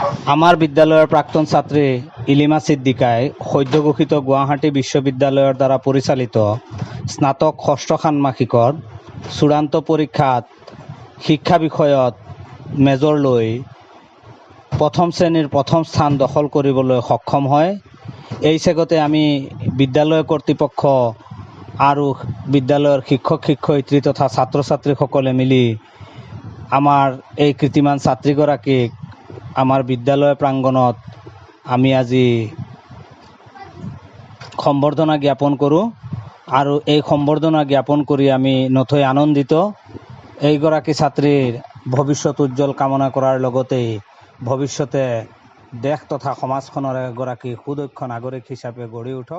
আমাৰ বিদ্যালয়েৰ প্ৰাক্তন ছাত্ৰী ইলিমা সিদ্দিকায় সদ্য ঘোষিত গুৱাহাটী বিশ্ববিদ্যালয়ৰ দ্বাৰা পৰিচালিত স্নাতক ষষ্ঠ ষান্মাসিকৰ চূড়ান্ত পৰীক্ষাত শিক্ষা বিষয়ত মেজৰ লৈ প্ৰথম শ্ৰেণীৰ প্ৰথম স্থান দখল কৰিবলৈ সক্ষম হয়। এই চেগতে আমি বিদ্যালয় কৰ্তৃপক্ষ আৰু বিদ্যালয়ৰ শিক্ষক শিক্ষয়িত্ৰী তথা ছাত্ৰ ছাত্ৰীসকলে মিলি আমাৰ এই কৃতিমান ছাত্ৰীগৰাকীক আমাৰ বিদ্যালয় প্ৰাংগণত আমি আজি সম্বৰ্ধনা জ্ঞাপন কৰোঁ আৰু এই সম্বৰ্ধনা জ্ঞাপন কৰি আমি নথৈ আনন্দিত। এইগৰাকী ছাত্ৰীৰ ভৱিষ্যত উজ্জ্বল কামনা কৰাৰ লগতে ভৱিষ্যতে দেশ তথা সমাজখনৰ এগৰাকী সুদক্ষ নাগৰিক হিচাপে গঢ়ি উঠক।